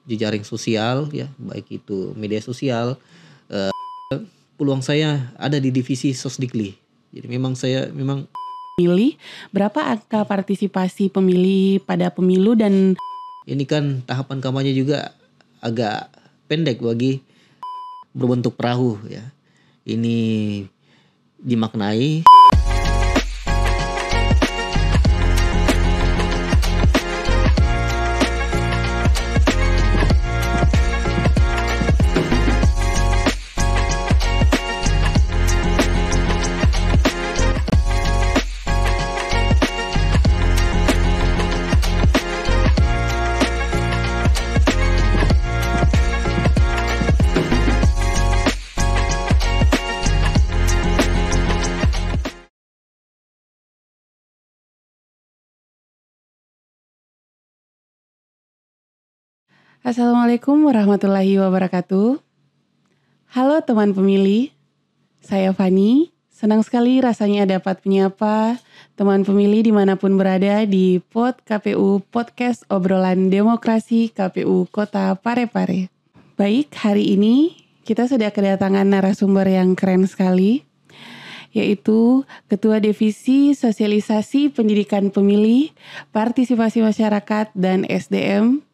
jejaring sosial ya, baik itu media sosial. Peluang saya ada di divisi Sosdikli. Jadi saya memang Pemilih, berapa angka partisipasi pemilih pada pemilu dan ini kan tahapan kampanye juga agak pendek bagi berbentuk perahu ya. Ini dimaknai Assalamualaikum warahmatullahi wabarakatuh. Halo teman pemilih, saya Fani. Senang sekali rasanya dapat menyapa teman pemilih dimanapun berada di KPU Podcast Obrolan Demokrasi KPU Kota Parepare. Baik, hari ini kita sudah kedatangan narasumber yang keren sekali, yaitu Ketua Divisi Sosialisasi Pendidikan Pemilih, Partisipasi Masyarakat, dan SDM,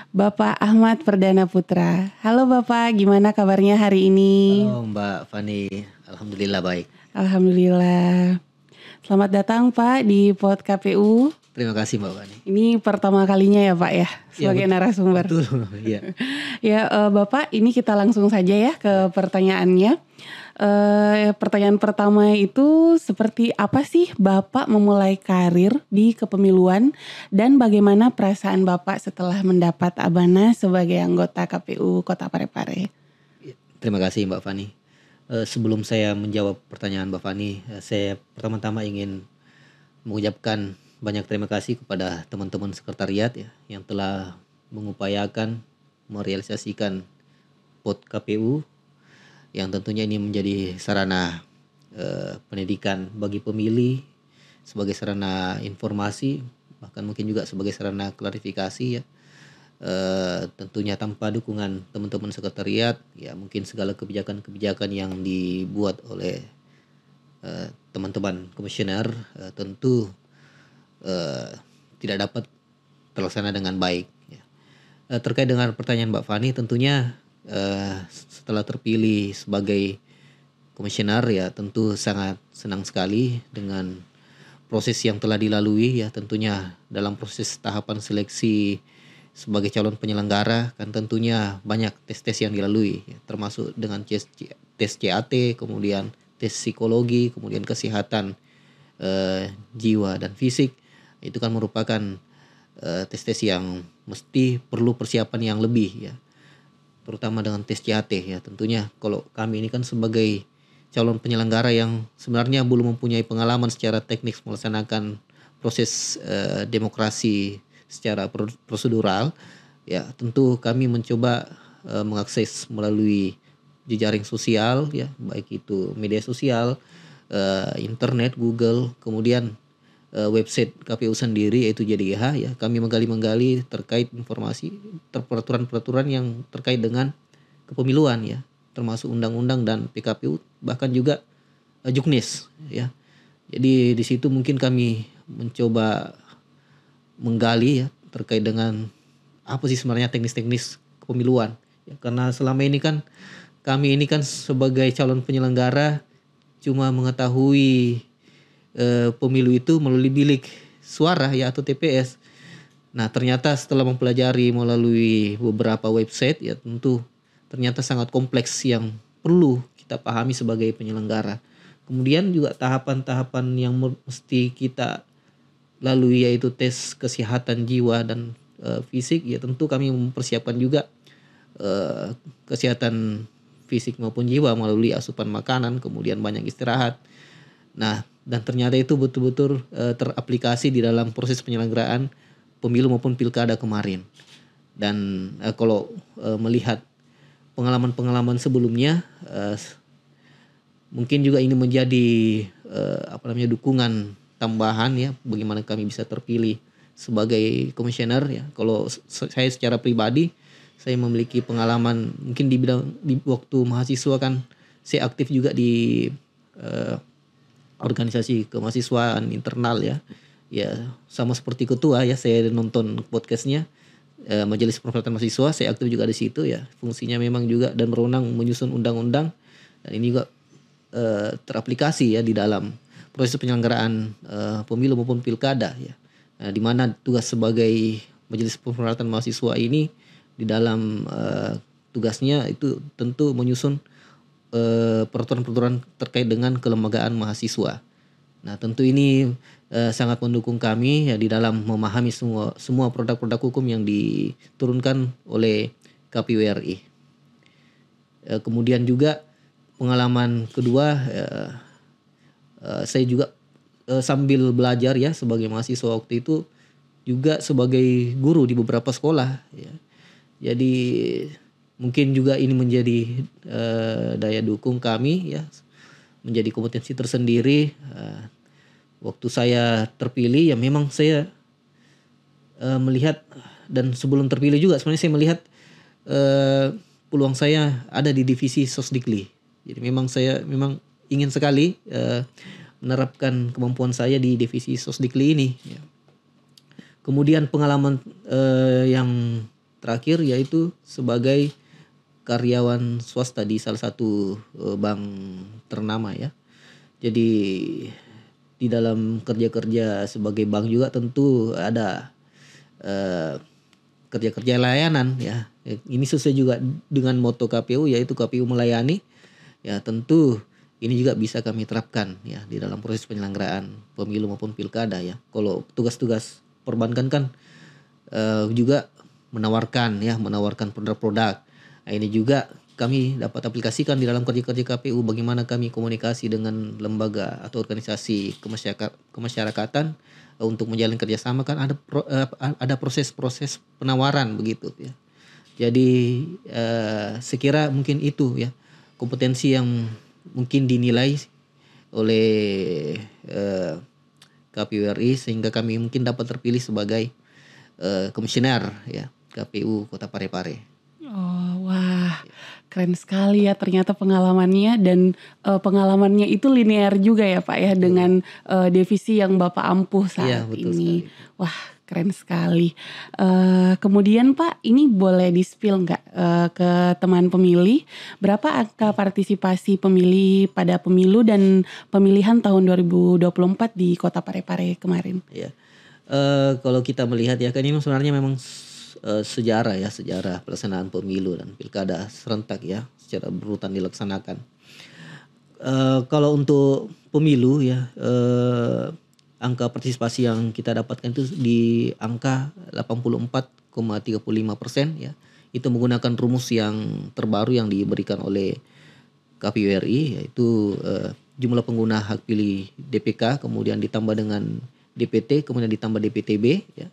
Bapak Ahmad Perdana Putra. Halo Bapak, gimana kabarnya hari ini? Halo Mbak Fani, Alhamdulillah baik. Alhamdulillah. Selamat datang Pak di KPU. Terima kasih Mbak Fani. Ini pertama kalinya ya Pak ya, sebagai narasumber. Betul, ya. Ya Bapak, ini kita langsung saja ya ke pertanyaannya. Pertanyaan pertama itu seperti apa sih Bapak memulai karir di kepemiluan dan bagaimana perasaan Bapak setelah mendapat amanah sebagai anggota KPU Kota Parepare? Terima kasih Mbak Fani. Sebelum saya menjawab pertanyaan Mbak Fani, saya pertama-tama ingin mengucapkan banyak terima kasih kepada teman-teman sekretariat ya yang telah mengupayakan merealisasikan KPU yang tentunya ini menjadi sarana pendidikan bagi pemilih, sebagai sarana informasi, bahkan mungkin juga sebagai sarana klarifikasi ya. Tentunya tanpa dukungan teman-teman sekretariat ya mungkin segala kebijakan-kebijakan yang dibuat oleh teman-teman komisioner tentu tidak dapat terlaksana dengan baik ya. Terkait dengan pertanyaan Mbak Fani, tentunya setelah terpilih sebagai komisioner ya tentu sangat senang sekali dengan proses yang telah dilalui ya. Tentunya dalam proses tahapan seleksi sebagai calon penyelenggara kan tentunya banyak tes-tes yang dilalui ya, termasuk dengan tes CAT, kemudian tes psikologi, kemudian kesehatan jiwa dan fisik. Itu kan merupakan tes-tes yang mesti perlu persiapan yang lebih ya, terutama dengan tes CAT ya. Tentunya kalau kami ini kan sebagai calon penyelenggara yang sebenarnya belum mempunyai pengalaman secara teknis melaksanakan proses demokrasi secara prosedural ya, tentu kami mencoba mengakses melalui jejaring sosial ya, baik itu media sosial, internet, Google, kemudian website KPU sendiri yaitu JDIH ya. Kami menggali terkait informasi peraturan-peraturan yang terkait dengan kepemiluan ya, termasuk undang-undang dan PKPU, bahkan juga Juknis ya. Jadi di situ mungkin kami mencoba menggali ya terkait dengan apa sih sebenarnya teknis-teknis kepemiluan ya, karena selama ini kan kami ini kan sebagai calon penyelenggara cuma mengetahui pemilu itu melalui bilik suara ya atau TPS. Nah ternyata setelah mempelajari melalui beberapa website ya tentu ternyata sangat kompleks yang perlu kita pahami sebagai penyelenggara. Kemudian juga tahapan-tahapan yang mesti kita lalui yaitu tes kesehatan jiwa dan fisik ya, tentu kami mempersiapkan juga kesehatan fisik maupun jiwa melalui asupan makanan, kemudian banyak istirahat. Nah, dan ternyata itu betul-betul teraplikasi di dalam proses penyelenggaraan pemilu maupun pilkada kemarin. Dan kalau melihat pengalaman-pengalaman sebelumnya, mungkin juga ini menjadi dukungan tambahan ya bagaimana kami bisa terpilih sebagai komisioner ya. Kalau saya secara pribadi, saya memiliki pengalaman mungkin di bidang di waktu mahasiswa kan saya aktif juga di organisasi kemahasiswaan internal ya. Ya sama seperti ketua ya, saya nonton podcastnya Majelis Permusyawaratan Mahasiswa, saya aktif juga di situ ya. Fungsinya memang juga dan berwenang menyusun undang-undang, dan ini juga teraplikasi ya di dalam proses penyelenggaraan pemilu maupun pilkada ya. Di mana tugas sebagai Majelis Permusyawaratan Mahasiswa ini di dalam tugasnya itu tentu menyusun peraturan-peraturan terkait dengan kelembagaan mahasiswa. Nah, tentu ini sangat mendukung kami ya di dalam memahami semua produk-produk hukum yang diturunkan oleh KPU RI. Kemudian juga pengalaman kedua, saya juga sambil belajar ya sebagai mahasiswa waktu itu juga sebagai guru di beberapa sekolah ya. Jadi mungkin juga ini menjadi daya dukung kami ya, menjadi kompetensi tersendiri. Waktu saya terpilih ya memang saya melihat, dan sebelum terpilih juga sebenarnya saya melihat peluang saya ada di divisi Sosdikli. Jadi saya memang ingin sekali menerapkan kemampuan saya di divisi Sosdikli ini ya. Kemudian pengalaman yang terakhir yaitu sebagai karyawan swasta di salah satu bank ternama ya. Jadi di dalam kerja-kerja sebagai bank juga tentu ada kerja-kerja layanan ya. Ini sesuai juga dengan moto KPU, yaitu KPU melayani. Ya tentu ini juga bisa kami terapkan ya di dalam proses penyelenggaraan pemilu maupun pilkada ya. Kalau tugas-tugas perbankan kan juga menawarkan produk-produk. Nah, ini juga kami dapat aplikasikan di dalam kerja-kerja KPU, bagaimana kami komunikasi dengan lembaga atau organisasi kemasyarakatan untuk menjalin kerjasama kan ada proses-proses penawaran begitu ya. Jadi sekira mungkin itu ya kompetensi yang mungkin dinilai oleh KPU RI sehingga kami mungkin dapat terpilih sebagai komisioner ya KPU Kota Parepare. Oh, wah, keren sekali ya ternyata pengalamannya, dan pengalamannya itu linear juga ya Pak ya dengan divisi yang Bapak ampuh saat ini. Sekali. Wah, keren sekali. Kemudian Pak, ini boleh di-spill nggak ke teman pemilih berapa angka partisipasi pemilih pada pemilu dan pemilihan tahun 2024 di Kota Parepare kemarin? Ya. Kalau kita melihat ya kan ini sebenarnya memang sejarah pelaksanaan pemilu dan pilkada serentak ya secara berurutan dilaksanakan. Kalau untuk pemilu ya angka partisipasi yang kita dapatkan itu di angka 84,35% ya. Itu menggunakan rumus yang terbaru yang diberikan oleh KPU RI, yaitu jumlah pengguna hak pilih DPK kemudian ditambah dengan DPT kemudian ditambah DPTB ya.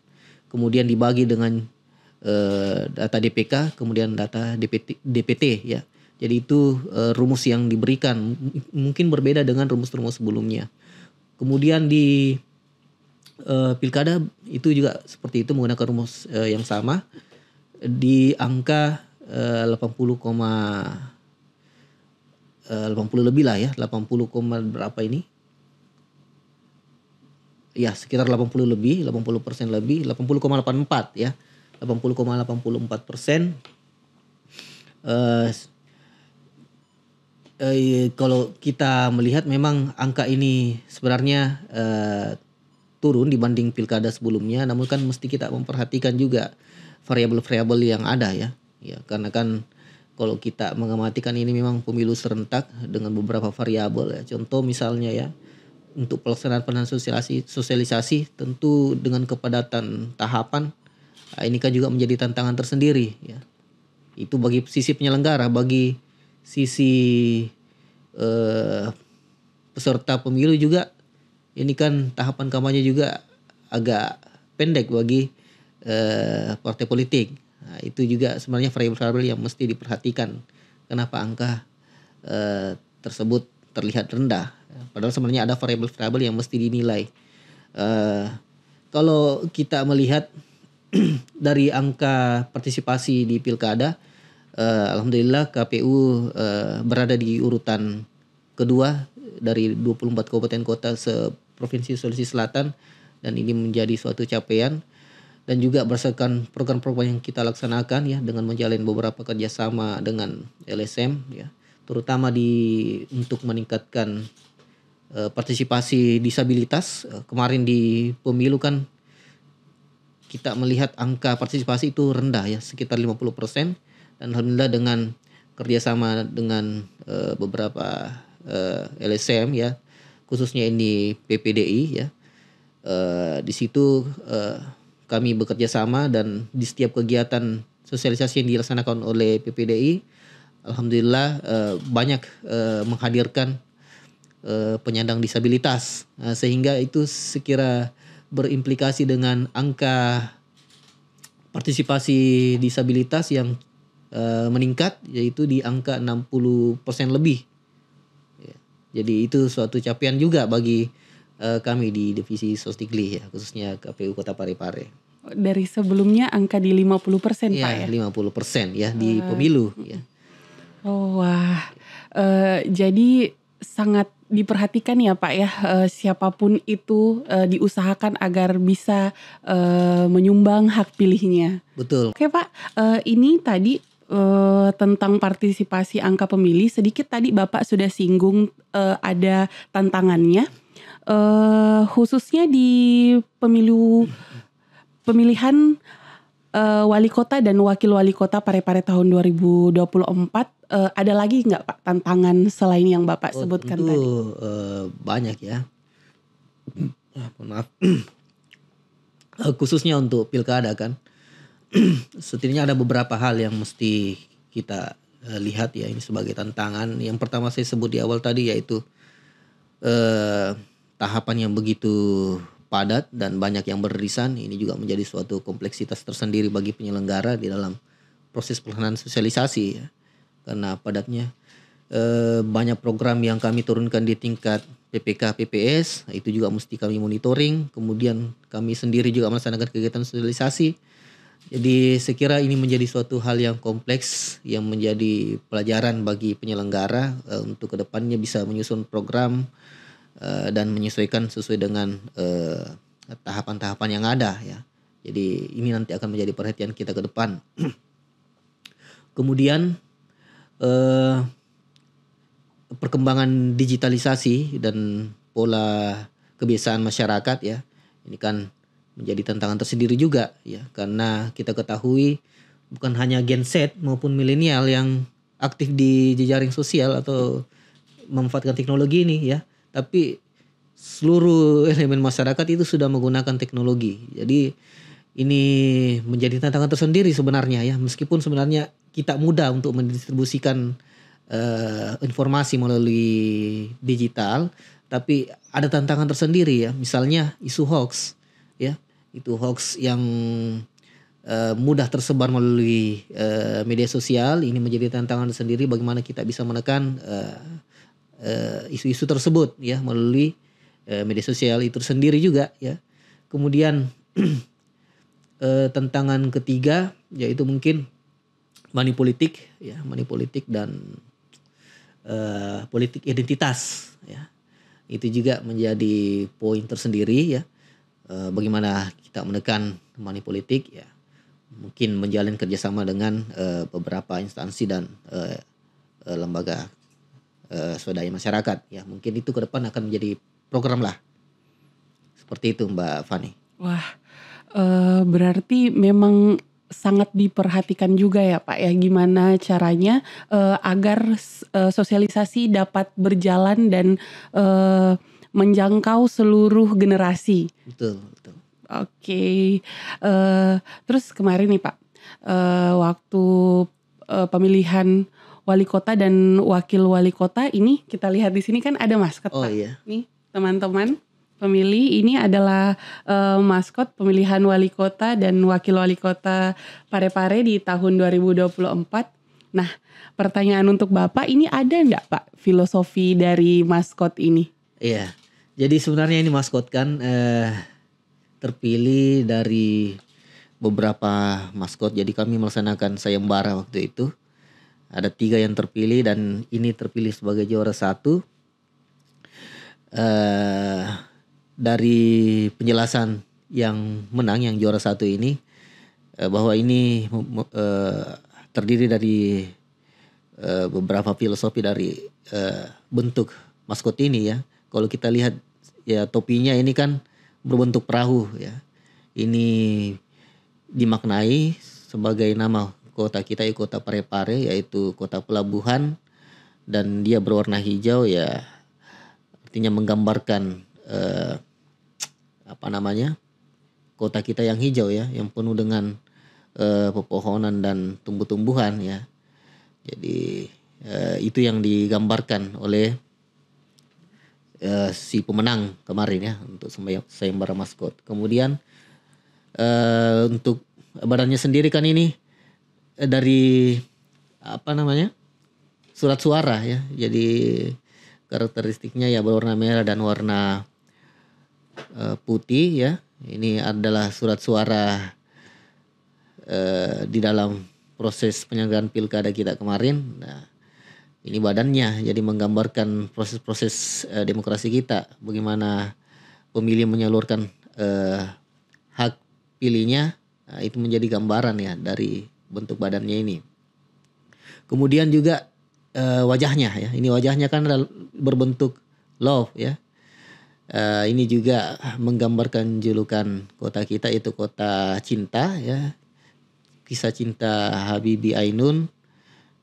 Kemudian dibagi dengan data DPK kemudian data DPT ya. Jadi itu rumus yang diberikan mungkin berbeda dengan rumus-rumus sebelumnya. Kemudian di pilkada itu juga seperti itu menggunakan rumus yang sama di angka 80 lebih lah ya, 80, berapa ini? Ya sekitar 80% lebih, 80,84 ya, 80,84%. Kalau kita melihat memang angka ini sebenarnya turun dibanding pilkada sebelumnya, namun kan mesti kita memperhatikan juga variabel-variabel yang ada ya, karena kan kalau kita mengamati kan ini memang pemilu serentak dengan beberapa variabel ya. Contoh misalnya ya, untuk pelaksanaan sosialisasi tentu dengan kepadatan tahapan, ini kan juga menjadi tantangan tersendiri ya. Itu bagi sisi penyelenggara, bagi sisi peserta pemilu juga ini kan tahapan kampanye juga agak pendek bagi partai politik. Nah, itu juga sebenarnya variabel-variabel yang mesti diperhatikan. Kenapa angka tersebut terlihat rendah? Padahal sebenarnya ada variabel-variabel yang mesti dinilai. kalau kita melihat dari angka partisipasi di pilkada, alhamdulillah KPU berada di urutan kedua dari 24 kabupaten kota se-Provinsi Sulawesi Selatan, dan ini menjadi suatu capaian. Dan juga berdasarkan program-program yang kita laksanakan ya, dengan menjalin beberapa kerjasama dengan LSM ya, terutama untuk meningkatkan partisipasi disabilitas. Kemarin di pemilu kan kita melihat angka partisipasi itu rendah ya, sekitar 50%, dan alhamdulillah dengan kerjasama dengan beberapa LSM ya, khususnya ini PPDI ya, di situ kami bekerja sama, dan di setiap kegiatan sosialisasi yang dilaksanakan oleh PPDI, alhamdulillah banyak menghadirkan penyandang disabilitas, sehingga itu sekira berimplikasi dengan angka partisipasi disabilitas yang meningkat, yaitu di angka 60% lebih. Jadi itu suatu capaian juga bagi kami di divisi Sostikli ya, khususnya KPU Kota Parepare. Dari sebelumnya angka di 50% Ya, Pak ya? 50% ya di pemilu ya. Oh wah, jadi sangat diperhatikan ya Pak ya, siapapun itu diusahakan agar bisa menyumbang hak pilihnya. Betul. Oke Pak, ini tadi tentang partisipasi angka pemilih, sedikit tadi Bapak sudah singgung ada tantangannya, khususnya di pemilihan wali kota dan wakil wali kota Parepare tahun 2024, ada lagi nggak Pak tantangan selain yang Bapak sebutkan tentu, tadi? Banyak ya. Mohon maaf. Khususnya untuk pilkada kan, setidaknya ada beberapa hal yang mesti kita lihat ya, ini sebagai tantangan. Yang pertama saya sebut di awal tadi, yaitu tahapan yang begitu padat dan banyak yang beririsan. Ini juga menjadi suatu kompleksitas tersendiri bagi penyelenggara di dalam proses pelaksanaan sosialisasi ya. Karena padatnya banyak program yang kami turunkan di tingkat PPK, PPS, itu juga mesti kami monitoring. Kemudian kami sendiri juga melaksanakan kegiatan sosialisasi. Jadi saya kira ini menjadi suatu hal yang kompleks, yang menjadi pelajaran bagi penyelenggara untuk kedepannya bisa menyusun program dan menyesuaikan sesuai dengan tahapan-tahapan yang ada ya. Jadi ini nanti akan menjadi perhatian kita ke depan. Kemudian perkembangan digitalisasi dan pola kebiasaan masyarakat ya, ini kan menjadi tantangan tersendiri juga ya, karena kita ketahui bukan hanya Gen Z maupun milenial yang aktif di jejaring sosial atau memanfaatkan teknologi ini ya, tapi seluruh elemen masyarakat itu sudah menggunakan teknologi. Jadi ini menjadi tantangan tersendiri sebenarnya ya, meskipun sebenarnya kita mudah untuk mendistribusikan informasi melalui digital, tapi ada tantangan tersendiri ya. Misalnya isu hoax ya, itu hoax yang mudah tersebar melalui media sosial. Ini menjadi tantangan tersendiri bagaimana kita bisa menekan isu-isu tersebut ya melalui media sosial itu sendiri juga ya. Kemudian tantangan ketiga yaitu mungkin money politik ya, money politik dan politik identitas ya. Itu juga menjadi poin tersendiri ya. Bagaimana kita menekan money politik ya, mungkin menjalin kerjasama dengan beberapa instansi dan lembaga swadaya masyarakat ya. Mungkin itu ke depan akan menjadi program lah. Seperti itu Mbak Fani. Wah, berarti memang sangat diperhatikan juga ya Pak ya, gimana caranya agar sosialisasi dapat berjalan dan menjangkau seluruh generasi. Betul, betul. Oke, terus kemarin nih Pak, waktu pemilihan wali kota dan wakil wali kota ini kita lihat di sini kan ada maskot Pak. Iya. Nih teman-teman pemilih, ini adalah maskot pemilihan wali kota dan wakil wali kota Parepare di tahun 2024. Nah, pertanyaan untuk Bapak, ini ada enggak Pak filosofi dari maskot ini? Iya. Jadi sebenarnya ini maskot kan terpilih dari beberapa maskot. Jadi kami melaksanakan sayembara waktu itu. Ada 3 yang terpilih dan ini terpilih sebagai juara 1. Dari penjelasan yang menang, yang juara 1 ini, bahwa ini terdiri dari beberapa filosofi dari bentuk maskot ini ya. Kalau kita lihat ya, topinya ini kan berbentuk perahu ya. Ini dimaknai sebagai nama kota kita, kota Parepare, yaitu kota pelabuhan, dan dia berwarna hijau ya, artinya menggambarkan kota kita yang hijau ya, yang penuh dengan pepohonan dan tumbuh-tumbuhan ya. Jadi itu yang digambarkan oleh si pemenang kemarin ya untuk sayembara maskot. Kemudian untuk badannya sendiri kan ini dari surat suara ya. Jadi karakteristiknya ya berwarna merah dan warna putih ya. Ini adalah surat suara di dalam proses penyelenggaraan pilkada kita kemarin. Nah, ini badannya jadi menggambarkan proses-proses demokrasi kita, bagaimana pemilih menyalurkan hak pilihnya. Nah, itu menjadi gambaran ya dari bentuk badannya ini. Kemudian juga wajahnya ya. Ini wajahnya kan berbentuk love ya. Ini juga menggambarkan julukan kota kita, itu kota cinta ya. Kisah cinta Habibie Ainun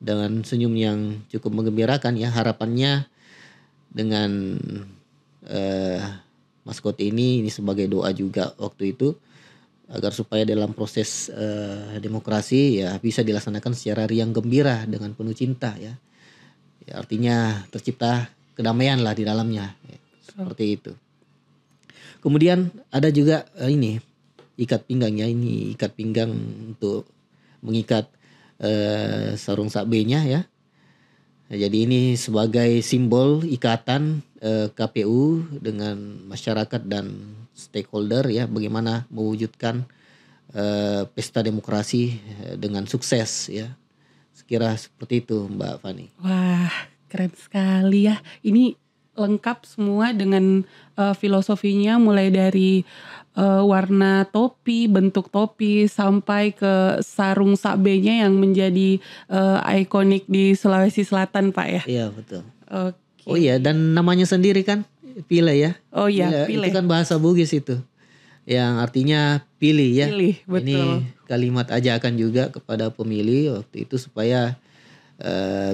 dengan senyum yang cukup menggembirakan ya. Harapannya dengan maskot ini sebagai doa juga waktu itu, agar supaya dalam proses demokrasi ya bisa dilaksanakan secara riang gembira dengan penuh cinta ya. Ya, artinya tercipta kedamaian lah di dalamnya ya, seperti itu. Kemudian ada juga ini ikat pinggang ya. Ini ikat pinggang untuk mengikat sarung sakbenya ya. Nah, jadi ini sebagai simbol ikatan KPU dengan masyarakat dan stakeholder ya, bagaimana mewujudkan pesta demokrasi dengan sukses ya. Sekira seperti itu Mbak Fani. Wah, keren sekali ya. Ini lengkap semua dengan filosofinya, mulai dari warna topi, bentuk topi, sampai ke sarung sakbenya yang menjadi ikonik di Sulawesi Selatan, Pak ya. Iya betul. Oke. Oh iya, dan namanya sendiri kan Pile ya. Oh iya, Pile. Itu kan bahasa Bugis itu, yang artinya pilih ya. Pilih, betul. Ini kalimat ajakan juga kepada pemilih waktu itu supaya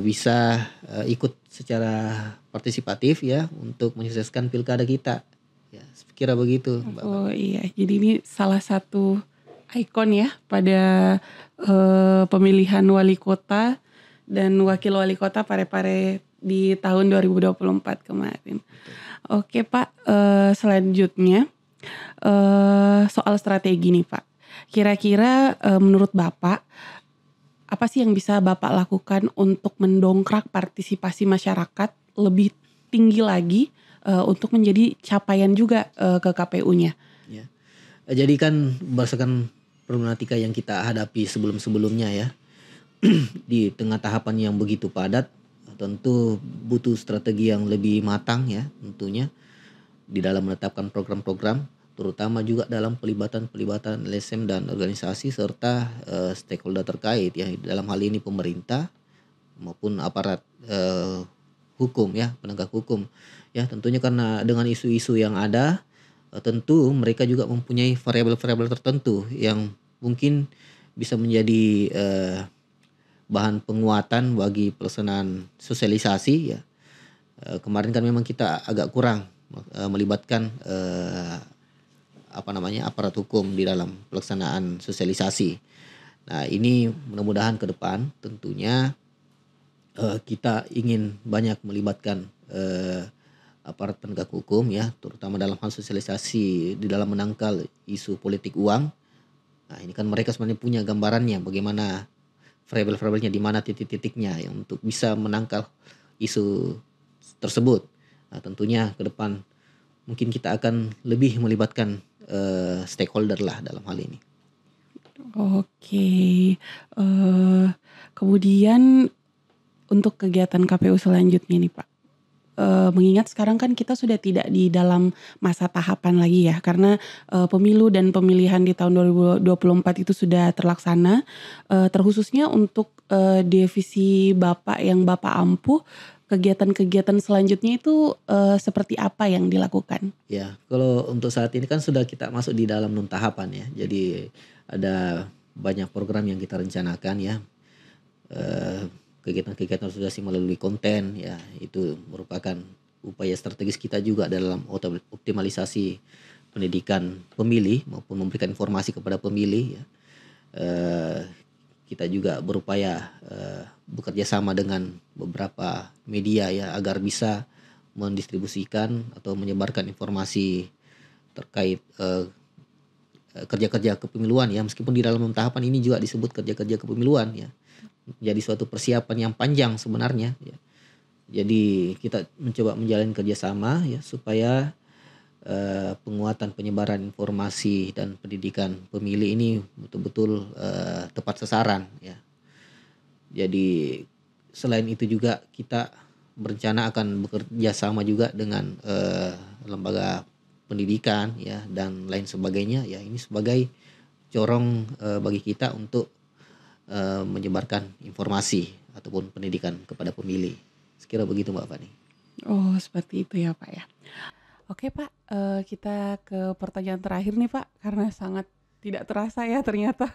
bisa ikut secara partisipatif ya untuk menyukseskan pilkada kita. Ya, kira begitu, Mbak. Oh iya, jadi ini salah satu ikon ya pada pemilihan wali kota dan wakil wali kota Parepare di tahun 2024 kemarin. Oke Pak, selanjutnya soal strategi nih Pak. Kira-kira menurut Bapak, apa sih yang bisa Bapak lakukan untuk mendongkrak partisipasi masyarakat lebih tinggi lagi untuk menjadi capaian juga ke KPU-nya? Ya. Jadi kan berdasarkan problematika yang kita hadapi sebelum-sebelumnya ya, di tengah tahapan yang begitu padat, tentu butuh strategi yang lebih matang ya tentunya di dalam menetapkan program-program, terutama juga dalam pelibatan LSM dan organisasi serta stakeholder terkait ya, dalam hal ini pemerintah maupun aparat hukum ya, penegak hukum ya. Tentunya karena dengan isu-isu yang ada, tentu mereka juga mempunyai variabel-variabel tertentu yang mungkin bisa menjadi bahan penguatan bagi pelaksanaan sosialisasi ya. Kemarin kan memang kita agak kurang melibatkan aparat hukum di dalam pelaksanaan sosialisasi. Nah, ini mudah-mudahan ke depan tentunya kita ingin banyak melibatkan aparat penegak hukum ya, terutama dalam hal sosialisasi di dalam menangkal isu politik uang. Nah, ini kan mereka sebenarnya punya gambarannya bagaimana variabel-variabelnya, di mana titik-titiknya yang untuk bisa menangkal isu tersebut. Nah, tentunya ke depan mungkin kita akan lebih melibatkan stakeholder lah dalam hal ini. Oke, kemudian untuk kegiatan KPU selanjutnya nih Pak. Mengingat sekarang kan kita sudah tidak di dalam masa tahapan lagi ya, karena pemilu dan pemilihan di tahun 2024 itu sudah terlaksana. Terkhususnya untuk divisi Bapak yang Bapak ampuh, kegiatan-kegiatan selanjutnya itu seperti apa yang dilakukan? Ya, kalau untuk saat ini kan sudah kita masuk di dalam non tahapan ya. Jadi ada banyak program yang kita rencanakan ya. Kegiatan-kegiatan sosialisasi melalui konten ya, itu merupakan upaya strategis kita juga dalam optimalisasi pendidikan pemilih maupun memberikan informasi kepada pemilih ya. Kita juga berupaya bekerja sama dengan beberapa media ya agar bisa mendistribusikan atau menyebarkan informasi terkait kerja-kerja kepemiluan ya, meskipun di dalam tahapan ini juga disebut kerja-kerja kepemiluan ya. Jadi suatu persiapan yang panjang sebenarnya ya. Jadi kita mencoba menjalin kerjasama ya supaya penguatan penyebaran informasi dan pendidikan pemilih ini betul-betul tepat sasaran ya. Jadi selain itu juga kita berencana akan bekerja sama juga dengan lembaga pendidikan ya dan lain sebagainya ya. Ini sebagai corong bagi kita untuk menyebarkan informasi ataupun pendidikan kepada pemilih. Sekira begitu Mbak Fani. Oh, seperti itu ya Pak ya. Oke Pak, kita ke pertanyaan terakhir nih Pak, karena sangat tidak terasa ya ternyata.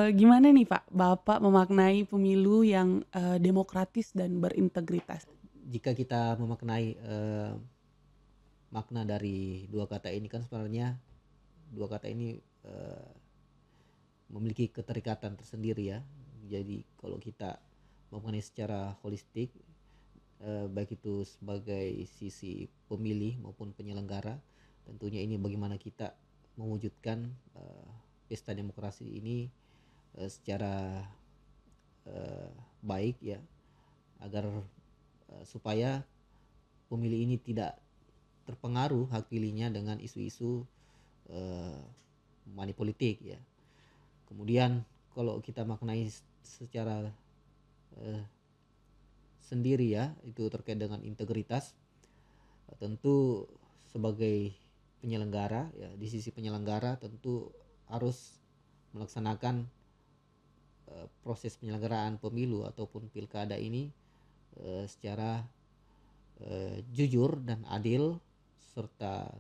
Gimana nih Pak, Bapak memaknai pemilu yang demokratis dan berintegritas? Jika kita memaknai makna dari dua kata ini kan sebenarnya dua kata ini memiliki keterikatan tersendiri ya. Jadi kalau kita memaknai secara holistik, baik itu sebagai sisi pemilih maupun penyelenggara, tentunya ini bagaimana kita mewujudkan pesta demokrasi ini secara baik ya, agar supaya pemilih ini tidak terpengaruh hak pilihnya dengan isu-isu money politik ya. Kemudian kalau kita maknai secara sendiri ya, itu terkait dengan integritas, tentu sebagai penyelenggara ya, di sisi penyelenggara tentu harus melaksanakan proses penyelenggaraan pemilu ataupun pilkada ini secara jujur dan adil serta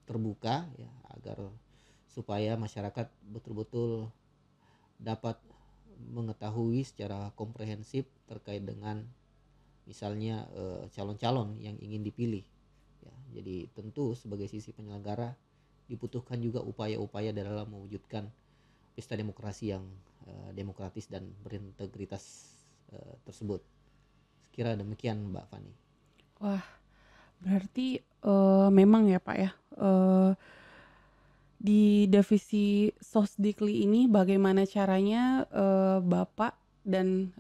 terbuka ya, agar supaya masyarakat betul-betul dapat mengetahui secara komprehensif terkait dengan misalnya calon-calon yang ingin dipilih ya. Jadi tentu sebagai sisi penyelenggara dibutuhkan juga upaya-upaya dalam mewujudkan pesta demokrasi yang demokratis dan berintegritas tersebut. Sekira demikian Mbak Fani. Wah, berarti memang ya Pak ya, di divisi Sosdikli ini bagaimana caranya Bapak dan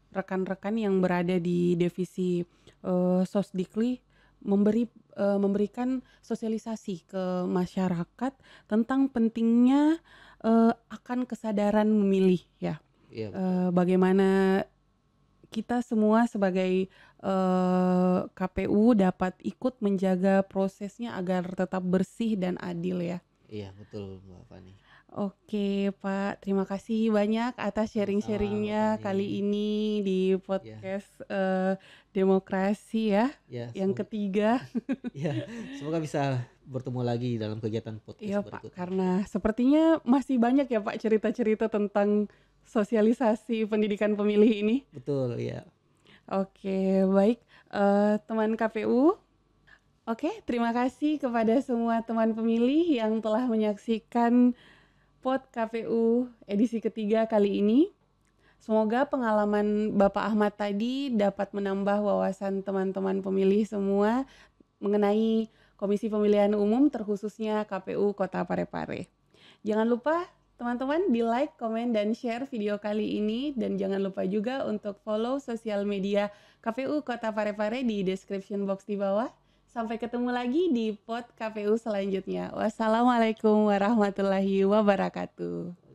rekan-rekan yang berada di divisi Sosdikli memberikan sosialisasi ke masyarakat tentang pentingnya akan kesadaran memilih ya. Iya, Bagaimana kita semua sebagai KPU dapat ikut menjaga prosesnya agar tetap bersih dan adil ya. Iya betul Mbak Fani. Oke Pak, terima kasih banyak atas sharing-sharingnya Mbak Fani. kali ini di podcast Demokrasi ya, yang ketiga. Ya, semoga bisa bertemu lagi dalam kegiatan podcast Iya berikutnya. Pak, karena sepertinya masih banyak ya Pak cerita-cerita tentang sosialisasi pendidikan pemilih ini. Betul ya. Oke, baik teman KPU. Oke, terima kasih kepada semua teman pemilih yang telah menyaksikan Pod KPU edisi ketiga kali ini. Semoga pengalaman Bapak Ahmad tadi dapat menambah wawasan teman-teman pemilih semua mengenai Komisi Pemilihan Umum terkhususnya KPU Kota Parepare. Jangan lupa teman-teman di like, komen, dan share video kali ini. Dan jangan lupa juga untuk follow sosial media KPU Kota Parepare di description box di bawah. Sampai ketemu lagi di Pod KPU selanjutnya. Wassalamualaikum warahmatullahi wabarakatuh.